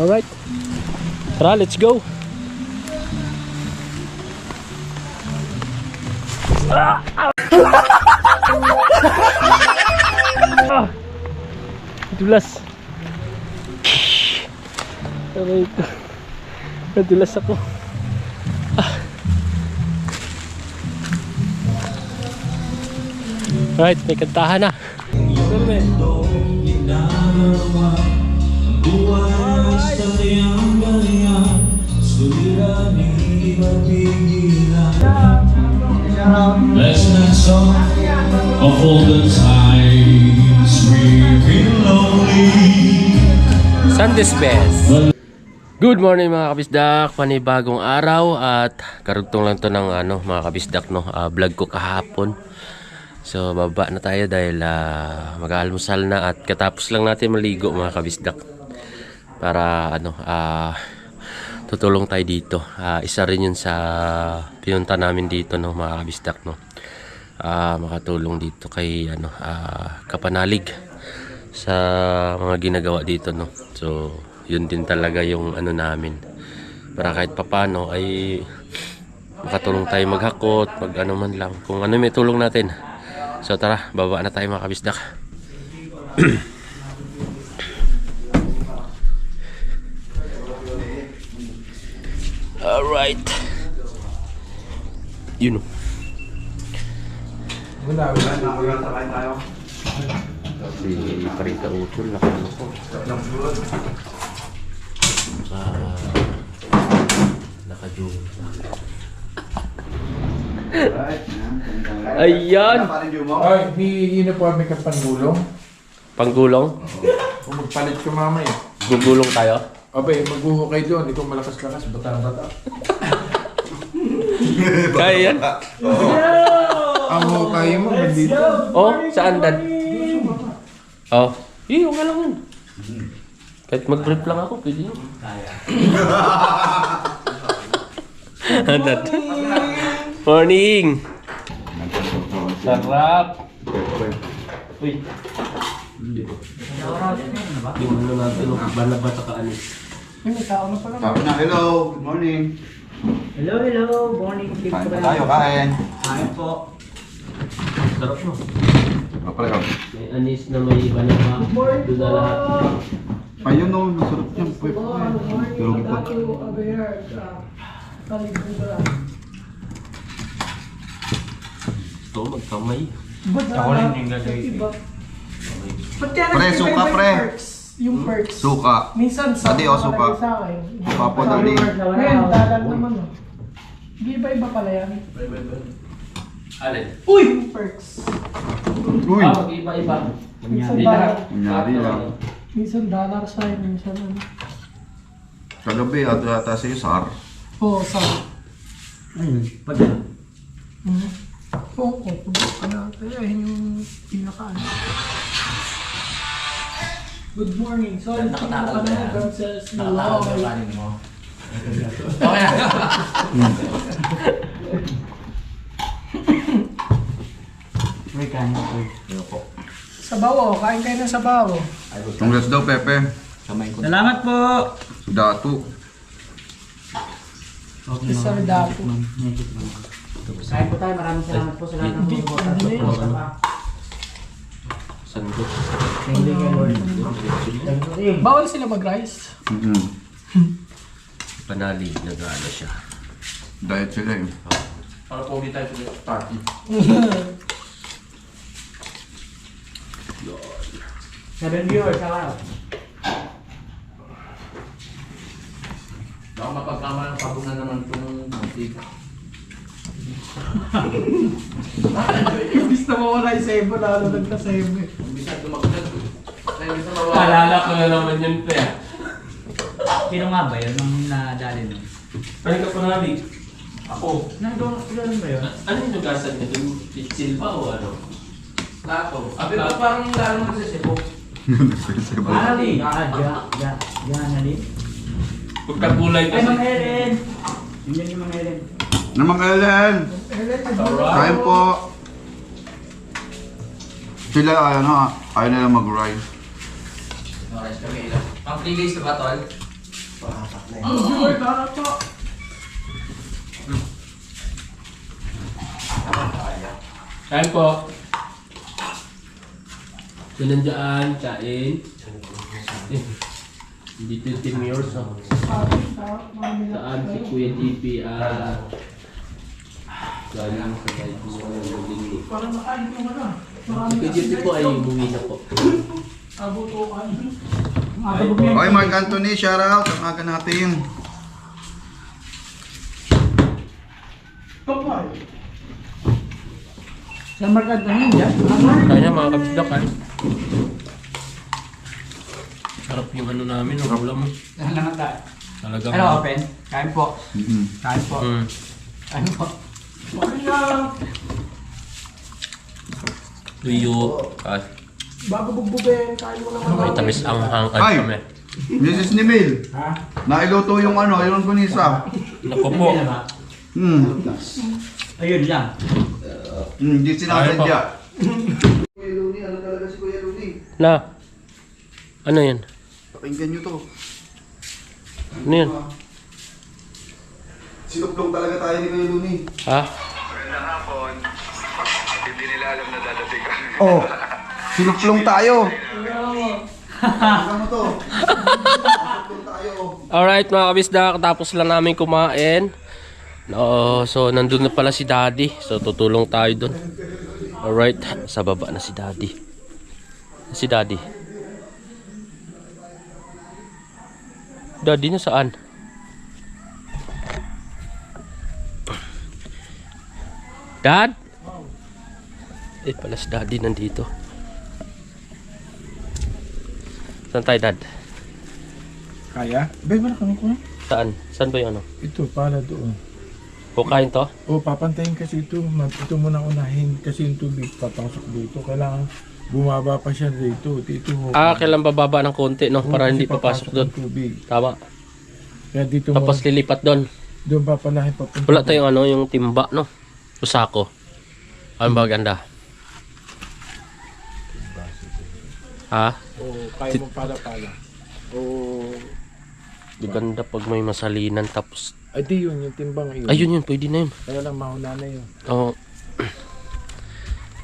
Alright. Tara, let's go. Dulas. Aray ko. Nadulas ako. Right, may kantahan na. Lesson song of all the times we've been lonely. Sunday's best. Good morning mga kabisdak, panibagong araw at karugtong lang to ng mga kabisdak vlog ko kahapon. So baba na tayo dahil mag-aalmusal na at katapos lang natin maligo mga kabisdak. Para tutulong tayo dito. Isa rin yun sa pinunta namin dito mga kabisdak makatulong dito kay Kapanalig sa mga ginagawa dito So yun din talaga yung namin para kahit papano ay makatulong tayo maghakot, man lang kung may tulong natin. So tara, baba na tayo mga kabisdak. Alright. Yun. Wala tayo. Si Parita Utol nakano ko. Naka-joke. Ayan. Ay, uniforme ka panggulong? Panggulong? Kung magpalit ka mamaya. Gugulong tayo? Abay, maghuhukay doon. Ikaw malakas-lakas, bata-bata. Kaya yan? Ang hukay mo, nandito. Oh, saan dan? Oh, okay lang yun. Kahit mag-brief lang ako, pwede yun. Morning! Sarap! Uy! Yung natin, balabas sa kaanis. May tao na pala. Sabi na, hello, good morning. Hello, morning. Kain pa tayo, kain. Kain po. Sarap mo. Pala ka. May anis na may iba na pa. Doon na lahat. Ayun o, nasarap yan. Tulogin po. Ito, magkamay. Ako rin yung gagawin. Pre, suka pre. Yung perks. Suka. Minsan sa Dati o suka. sa akin. Suka po dali. Ngayon, dalag naman Hindi iba-iba pala yan. Alin? Uy! Yung perks. Uy! Mag-iba-iba. Minsan Hindi dollar. Kunyari lang. Minsan dollar sign, minsan Kagabi, ata sa'yo, Sar. Oo, sa. Ayun, pag yan. Oo, pag natin. Ayun yung pinaka Good morning. So, yung pinaka God says, Nakakalabanin mo. Okay na. Uy, kain po. sabaw, oh. Kain kayo ng sabaw. Congrats daw, Pepe. Salamat po! Si Datu. Isa rin dapo. Kain po tayo. Maraming salamat po sa lahat ng mga bota. Sandok. Thank you, Lord. Bawal sila mag-rice. Panalig, nag-ano siya. Diet sila eh. Para pogi tayo sa party. Seven viewers, araw. Baka mapagkama ng pabunan naman itong mantika. Imbis na mawala yung sebo, lalo nagka-sebo. Imbis na tumaklat. Imbis na mawala. Naalala ko na naman yun, pe. Sino nga ba yun nung nadali nun? Ano ka panalig? Ako. Nandun ba yun? Ano yung nugasan niya? Yung pitsil pa o ano? Plato. Abi ba parang lalo mo sa sebo? Nali! Nali. Pagkagulay Ay, kasi. Mang Helen! Yun yung Mang Helen. Naman Ellen! Kain po! Sila ayaw nila mag-rice. Oras kami ilang. Pang 3 days na ba, tol? Kain po. Sinan dyan, kain. Dito yung team yours, no? Saan si Kuya GP, galing sa side mo ng Lingli. Parang nakain ko na. Si Kuya GP po ay umuwi na po. Abutukan. Okay, Mark Anthony, shout out. Ang aga natin. Kapal. Sa Mark Anthony yan? Kaya mga kabisdak, sarap yung ano namin, ang ulam mo. Saan naman tayo? Talagang... Ano, open? Kain po. Kain po. Mm. Kain po. Tuyo. Ay, Bago bugbugin, kain mo naman. may tamis ang Ay! hangad kami. Mrs. Nimil. Ha? Nailuto yung ano, yung gunisa. Naku po. Ayun lang. Hindi sinasadya. Kuya Luni, ano talaga si Kuya Luni? Na. Ano yan? Pakinggan nyo to. Ano yan? Sinuplong talaga tayo ni Kuya Luni. Ha? Magandang hapon. Hindi nila alam na dadating kami. Oh, sinuplong tayo. Pakinggan mo to. Sinuplong tayo. Alright mga kabisdak, tapos lang namin kumain. So nandun na pala si Daddy. So tutulong tayo dun. Alright, sa baba na si Daddy. Si Daddy. Daddy na saan? Dad? Pala si Daddy nandito. Saan tayo, Dad? Kaya? Bay, wala kami ko. Saan? Saan ba yung ano? Ito, pala doon. Kukain to? O, papantayin kasi ito. Ito muna unahin kasi yung tubig papasok dito. Kailangan bumaba pa siya dito. Dito. Kailan bababa ng konti, no? Para hindi papasok doon. ng tubig. Tama. Kaya dito Tapos lilipat doon. doon papalahin papunta. Wala tayong ano, yung timba, no? Usako. Ano ba ganda? Ha? O, kaya mo pala. O, Di ganda pag may masalinan tapos... ay di yun, yung timbang yun. Ayun yun, pwede na yun. Kaya lang mahuna na yun. Oh.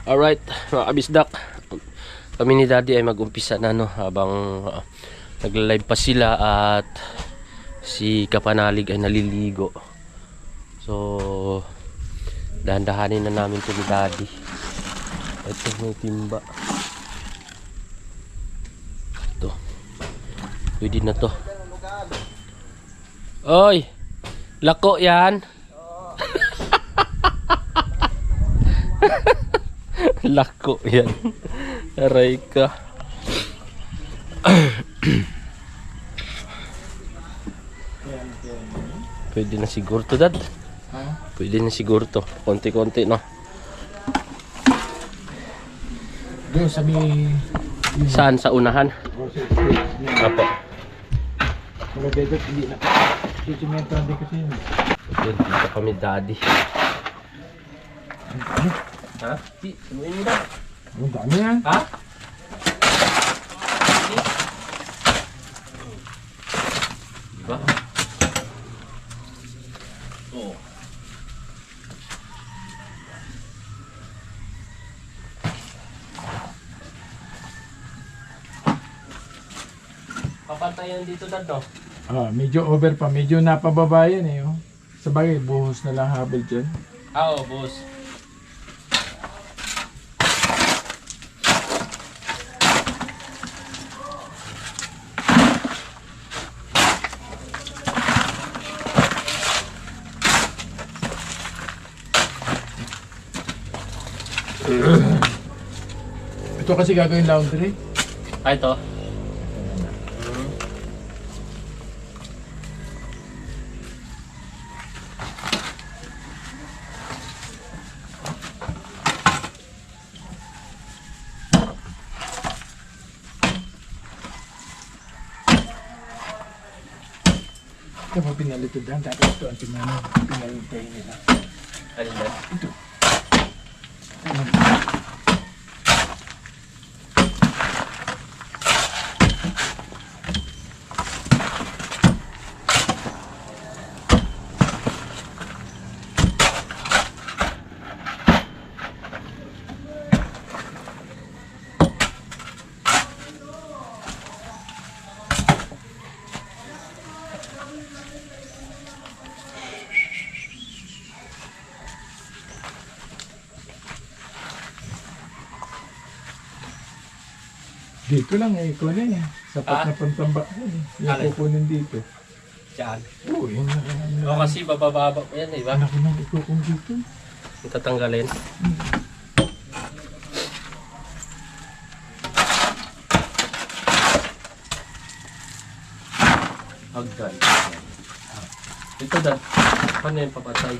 Alright, mga kabisdak. Kami ni Daddy ay mag-umpisa na, no? Habang nagla-live pa sila at si Kapanalig ay naliligo. So, dahan-dahanin na namin ito ni Daddy. Ito, may timba. Ito. Pwede na to. Oy! Lako yan! Lako yan. Aray ka. Pwede na siguro to, Dad. Pwede na siguro to. Konti-konti, no? Doon sa may... Saan? Sa unahan? Apo. Mga dedot, hindi na. Sisimento din kasi yun. Dito kami, Daddy. Ha? Di, sabihin mo na. Ang dami yan. Ha? Diba? Oo. Papantayan dito, Dad, no? Medyo over pa. Medyo napababa yan eh. Oh. Sabagay, buhos na lang habol dyan. Oo, boss. Ito kasi gagawin laundry. Ito. Ito mo pinalito dyan. Tapos ito ang pinalitay nila. Alin na? Dito lang eh, ikaw na eh. Sapat na pantambak yan eh. Yung Alin? kukunin dito. Diyan. Oo, yun na. O kasi bababa pa yan, di ba? Anak ko nang ikukun dito. Yung tatanggalin. Hagdan. Ito dan. Paano yung papatay?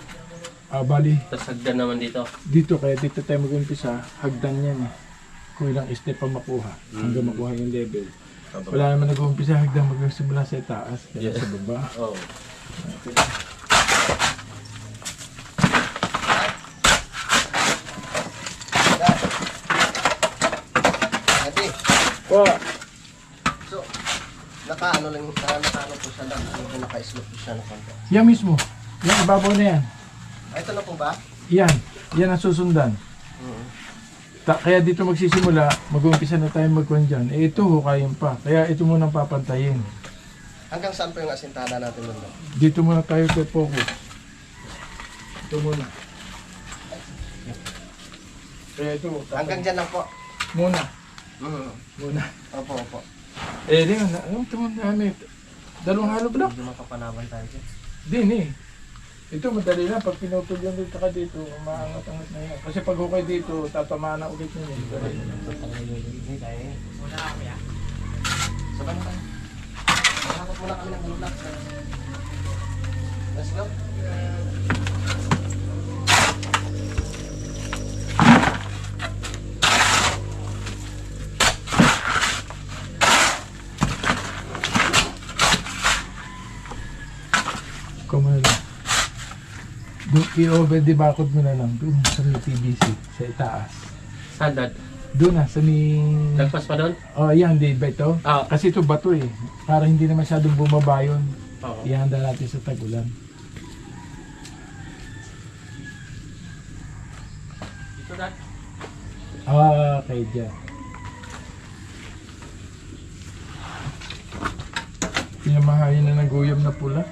Bali, Tapos hagdan naman dito. dito kaya dito tayo mag-umpisa, hagdan yan eh. Kung ilang step pa makuha, hanggang makuha yung level. Wala naman nag-umpisa, hagdan magsimula sa taas, kaya Yeah. sa baba. Oh. Ate, Po, so, nakaano lang, nakaano po siya lang, naka-slot po siya ng konti. yan mismo. Yan, ibabaw na yan. Ito na po ba? Yan, yan ang susundan. Kaya dito magsisimula, mag-umpisa na tayo magkuhan dyan. Eh ito, hukayin pa. Kaya ito muna ang papantayin. Hanggang saan po yung asintada natin nun? Dito muna tayo focus. Ito muna. Kaya ito, Hanggang dyan lang po. muna. Mm. Muna. Opo, opo. Eh, di nga, ito muna namin. Dalawang halo block. Hindi makapanaban tayo dyan. Din eh. Ito madali lang, pag pinutol yan dito ka dito, umaangat-angat na yan. Kasi pag hukay dito, tatamaan na ulit yun. Sabay na tayo. Hanap muna kami ng bulak. Let's go. Kumano lang. I-over the bakod mo na lang doon sa may PVC, sa itaas. Sandad. Doon na, sa may... Lagpas pa doon? Oh, yan, di ba ito? Ah. Kasi ito bato eh. Para hindi na masyadong bumaba yun. Oo. Ihanda natin sa tag-ulan. Dito dan. Okay, dyan. Pinamahayin na ng guyam na pula.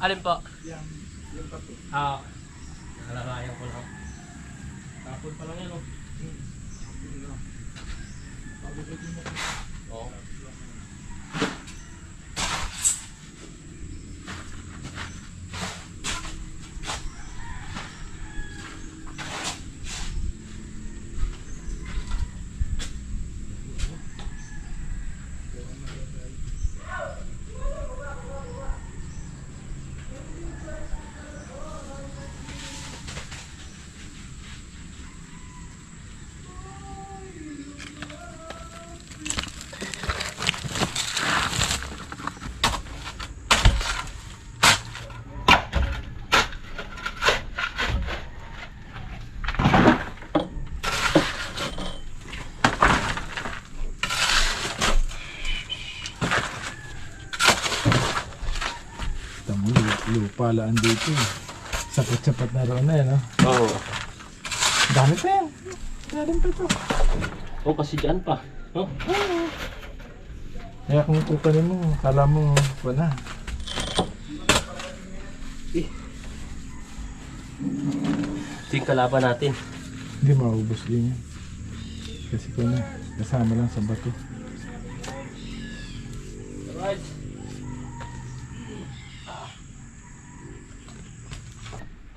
Alin po? Ah. Nalalayan ko lang. Tapon pa lang yan, oh. Oo. Tamo, lupalaan dito eh. Sapat-sapat na roon na yan, no? Oo. Dami pa yan. Dami pa ito. Oh, kasi dyan pa. Oh. Kaya kung kukunin mo, kala mo, wala. Ito yung kalaban natin. Hindi maubos din yan. Kasi kung kasama lang sa bato. Alright.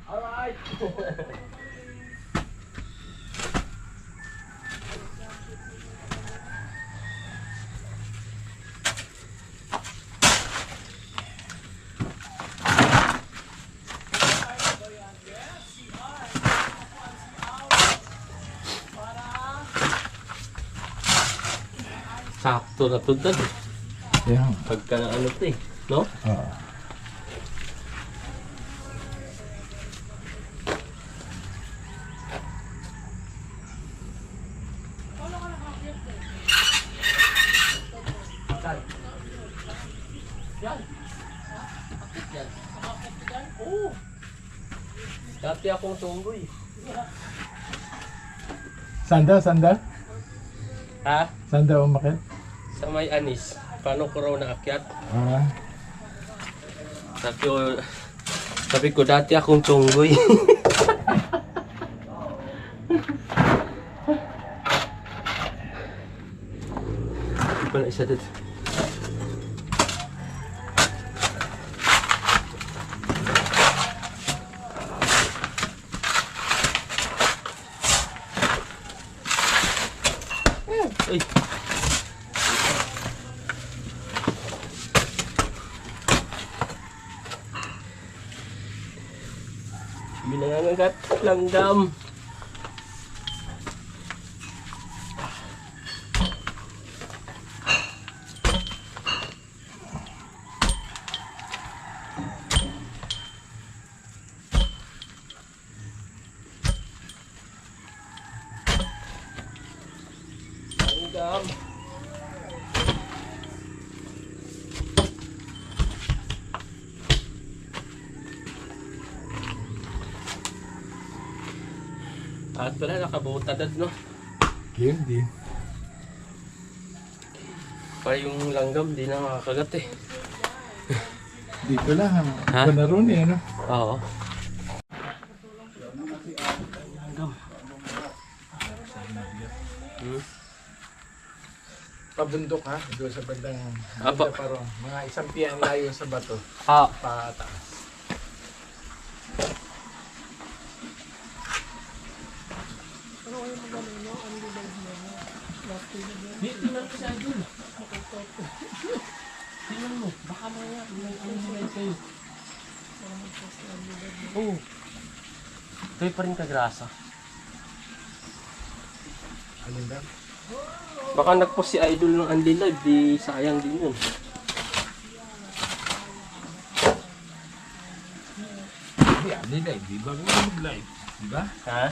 Alright. Sakto na to dad. Yan. Pagka ano to eh. No? yan. Akit yan. Akit yan? Oo. Dati akong tunggoy. Sanda? Ha? Sanda umakit? Sa may anis. Paano ko raw naakyat? Ah. Sabi ko dati akong tunggoy. Wala isa dito. Uy. Binangangagat langgam. Langgam. At pala nakabutadad no. Game din. Pa yung langgam di na makakagat eh. Dito lang. Ha? Banaron eh, ano? Oo. Pabundok ha? Doon sa bandang Apo. parang mga isang piyan layo sa bato. Ah, Pataas. tingnan ko sa idol. Tingnan mo, baka maya may ano kayo. Oo. Ito'y pa rin kagrasa. Alin daw? Baka nagpost si idol ng Unli Live, di sayang din yun. Hindi, alin live. Di ba? Mag-live. Di ba? Ha?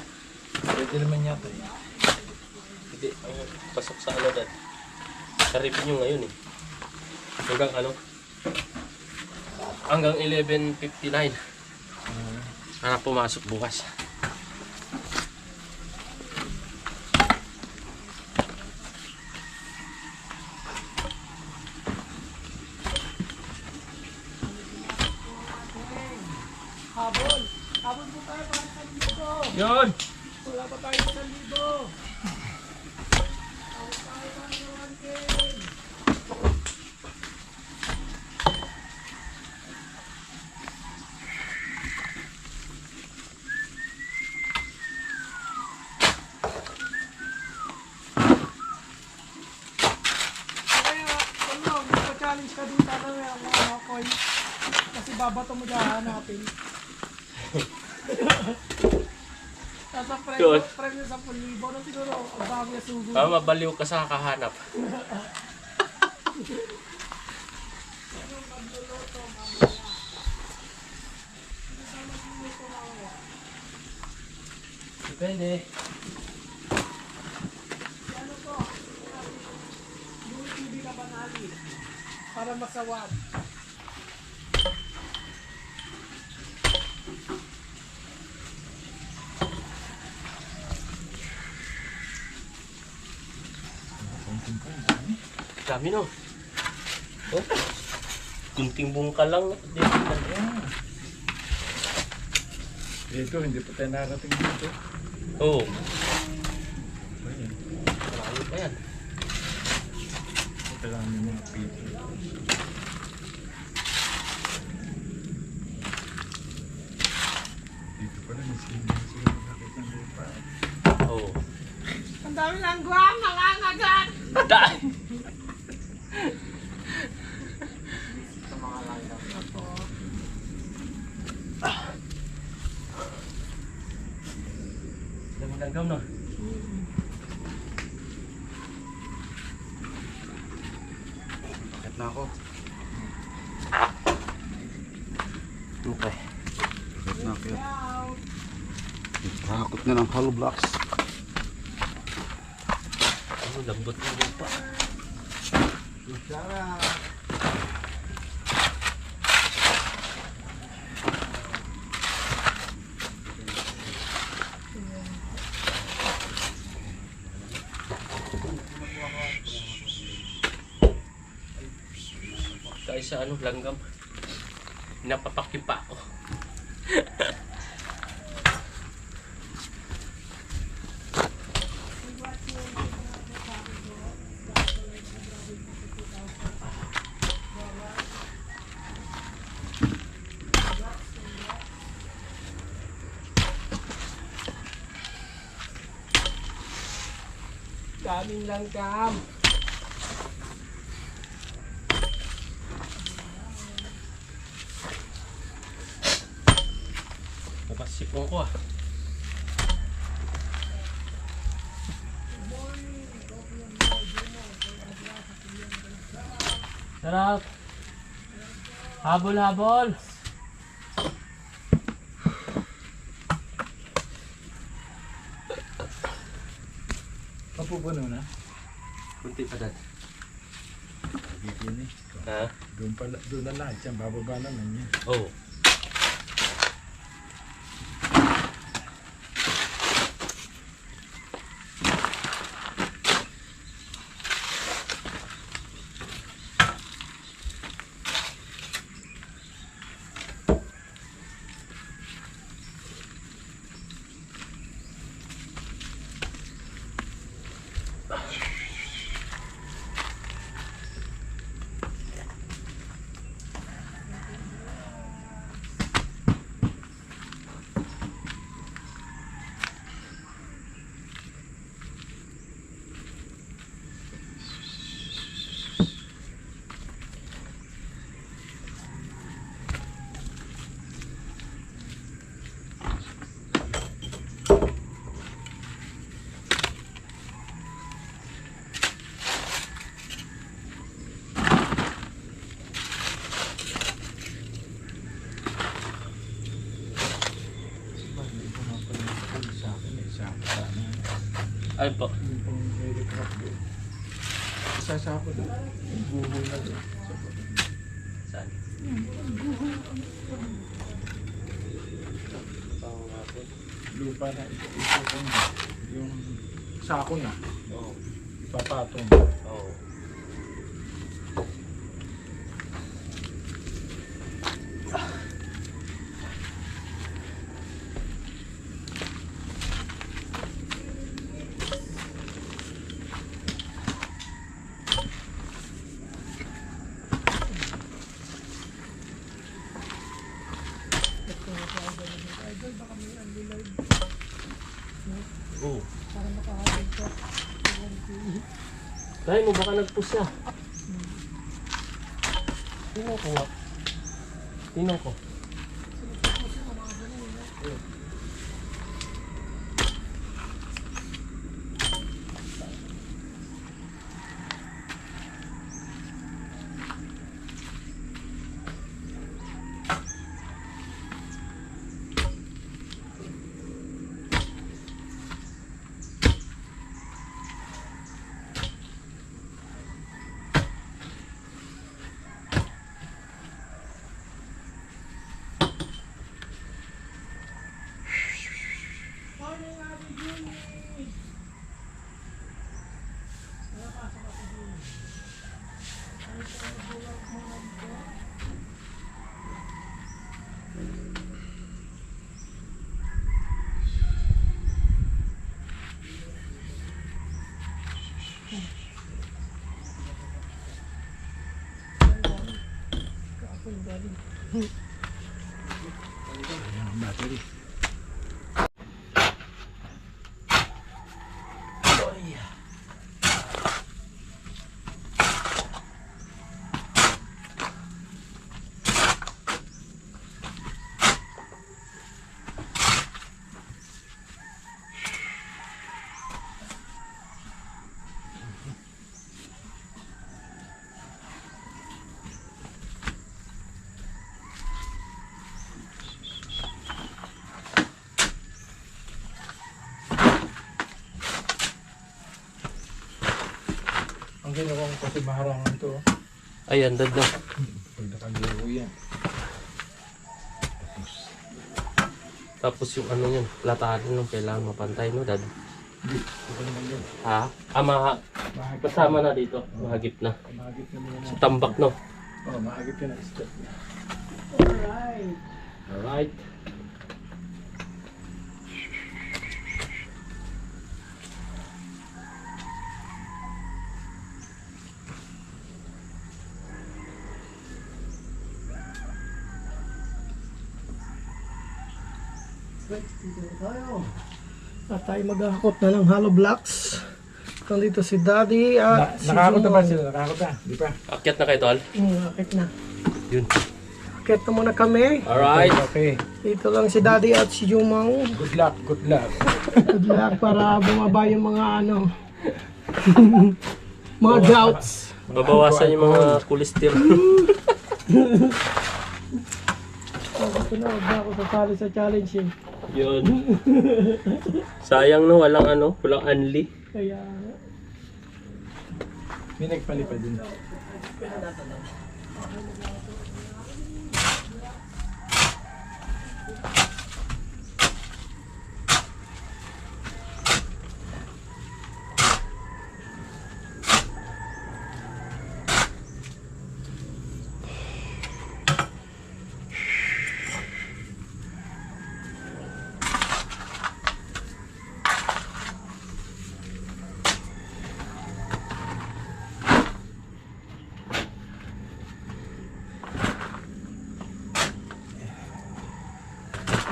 Pwede naman yata eh. Hindi, pasok sa ano dad. Sa review nyo ngayon eh. Hanggang ano? Hanggang 11:59. Hanap pumasok bukas. Habol po tayo para sa libo. Yun! Wala pa tayo sa libo. Habol tayo ng 1K. Kaya, ano, magpa-challenge ka dito na mga koy. Kasi babato mo dyan hanapin. Nasa Good. premyo sa 10,000 na siguro. Ang dami na sugod. Mabaliw ka sa kakahanap. Depende. Ano to? Yung TV na banali. Para masawad. Dami no. Oh. Kunting bungka lang. Dito, hindi pa tayo narating dito. Oo. Oh. Marami pa yan. Ito lang yung mga pito. Dito pala, siguro nakita ng lupa. Oo. Ang dami lang guwang, nangangagat! Dahil. Dami langgam no. Bakit na ako? Okay. Bakit na ako? Rakot na ng hollow blocks. Ano, lambot ng lupa. sa ano, langgam. Napapak yung pa ako. Daming langgam. Napasipong ko ah. Sarap. Habol-habol. Mapupuno na. Kunti pa dad. Bibini. Ha? Doon na lahat yan. Bababa naman yan. Oh. Ay po. Yung pang very crap doon. Isasako doon. Yung buho na doon. Saan? Pangapon. Lupa na ito yung sako na. Oo. Ipapatong. Oo. Oo. Dahil mo baka nagpush siya. Tingnan ko nga. Tingnan ko. Ayan ang battery. Ang ginawa ko kasi maharangan to. Ay, andad na. Pag nakagalaw yan. Tapos yung ano yun, latarin nung kailangan mapantay, no, dad? Hindi. Okay naman yan. Ha? Ah, Mahagip kasama na dito. Mahagip na. Mahagip na muna. Sa tambak, no? Oh, maagit ka na step niya. Alright. At tayo maghahakot na ng hollow blocks. Nandito si Daddy at si Nakakot na ba Jumong. sila? Nakakot na? Di pa? Akyat na kayo, tol. Akit na. Yun. Akit na muna kami. Alright. Okay. Dito lang si Daddy at si Jumong. Good luck, good luck. Good luck para bumaba yung mga ano. mga doubts. Babawasan yung mga cholesterol. Ito na, huwag na ako sasali sa challenge eh. Yun. Sayang no, walang unli. Kaya, May nagpalipad din.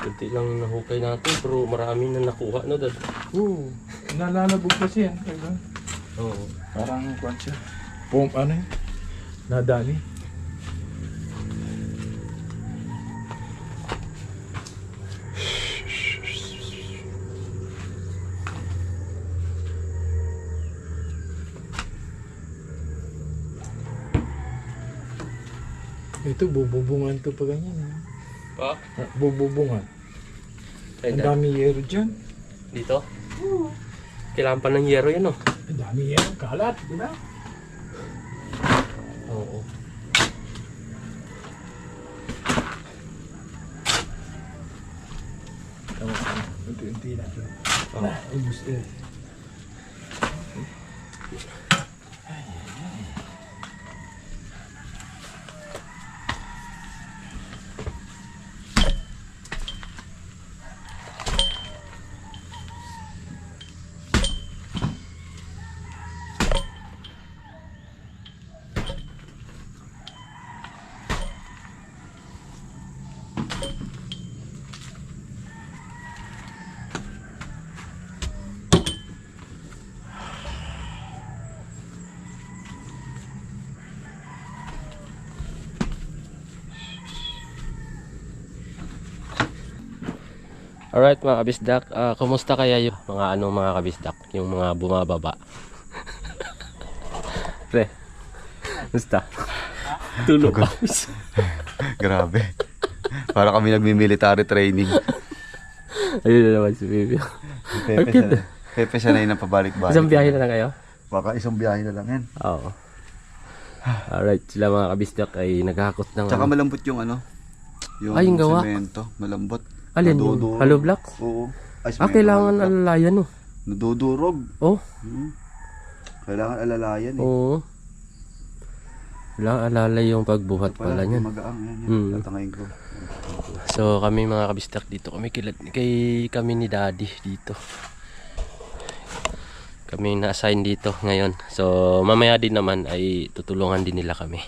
Kunti lang nahukay natin, pero marami na nakuha, no, Dad? Oo. Nalalabog kasi yan. Diba? Oo. Parang kwan siya. Ano yun? Nadali. Ito, bububungan to pa ganyan. Pa? Bububungan. Ay, Ang Dad. dami yero dyan. Dito? Kailangan pa ng yero yun, no? Ang dami yero. Kalat, di ba? Oo. Unti-unti natin. Ubus din. Alright mga kabisdak, kumusta kaya yung mga kabisdak, yung mga bumababa? Pre, kumusta? Tulog pa. Grabe. Para kami nagmi-military training. Ayun na naman si Bibi. Pepe sanay na pabalik-balik. Isang biyahe na lang kayo? Baka isang biyahe na lang yan. Oo. Alright, sila mga kabisdak ay naghahakot ng Tsaka malambot yung yung Ay, yung gawa. semento. Malambot. Alin yung Nadudurog. hollow blocks? Oo. Ay, semento, Kailangan hollow block. alalayan, no? Nadudurog. Oh, Kailangan alalayan eh. oo. Kailangan alalay yung pagbuhat pala niyan. Magaang yan. Mm. Tatangayin ko. So kami mga kabistak dito, kami ni Daddy dito. Kami na-assign dito ngayon. So mamaya din naman ay tutulungan din nila kami.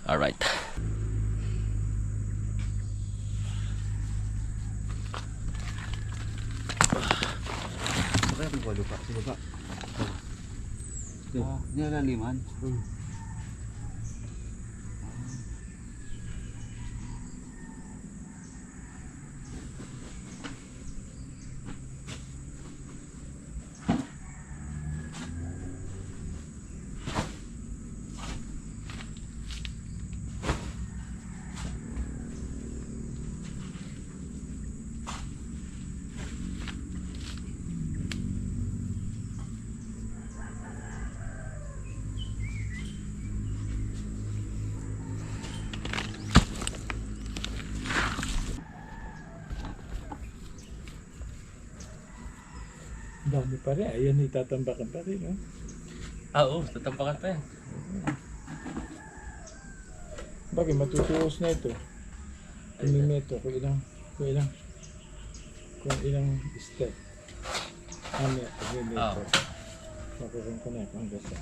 Alright. Kaya kung walo pa. Sige ba? Nilaliman. Dami pa rin. Ayan, itatambakan pa rin. No? Oo, tatampakan pa yan. Bagay, matutuos na ito. Tingnan mo ito kung ilang step. Ano, pagin ito. Makukuha ko na hanggang sa.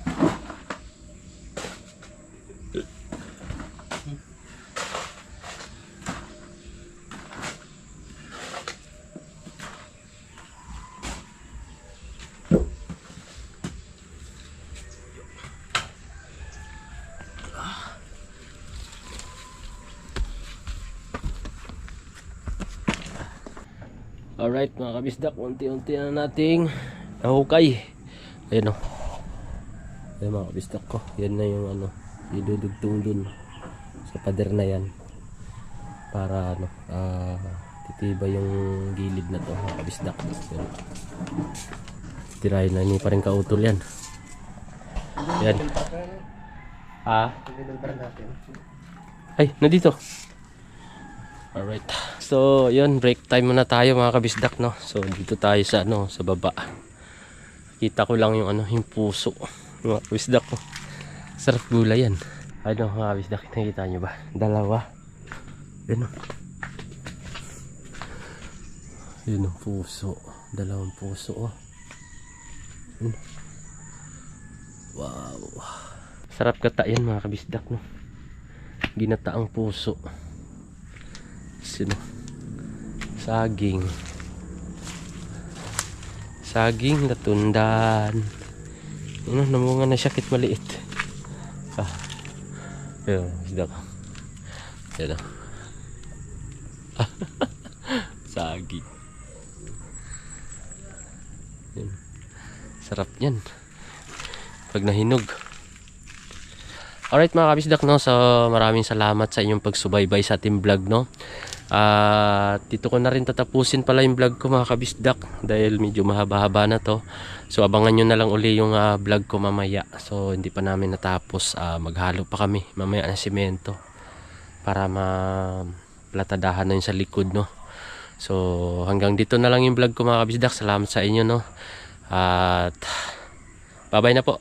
Alright mga kabisdak, unti-unti na nating nahukay. Ayan o. Ayan mga kabisdak ko. Yan na yung ano, idudugtong dun sa pader na yan. Para ano, titibay yung gilid na to mga kabisdak. Yan. Tirahin na, hindi pa rin kautol yan. Yan. Ay, nandito. Alright. So, yun, break time muna tayo mga kabisdak, no. So, dito tayo sa ano, sa baba. Kita ko lang yung ano, yung puso. Mga kabisdak ko. Sarap gulay yan. Ano mga kabisdak, nakita nyo ba? Dalawa. Yun o. Yun o, puso. Dalawang puso o. Yun. Wow. Sarap kata yan mga kabisdak, no. Ginataang puso. Sino? Saging natundan. Ano, namunga na siya kit maliit. Ayun, isda ko. Ayun. Saging. Ayun. Sarap yan pag nahinog. Alright mga kabisdak, no, so maraming salamat sa inyong pagsubaybay sa ating vlog, no. Dito ko na rin tatapusin pala yung vlog ko mga kabisdak dahil medyo mahaba-haba na to. So abangan nyo na lang uli yung vlog ko mamaya. So hindi pa namin natapos, maghalo pa kami mamaya ng simento para maplatadahan na yun sa likod, no. So hanggang dito na lang yung vlog ko mga kabisdak. Salamat sa inyo, no, at bye bye na po.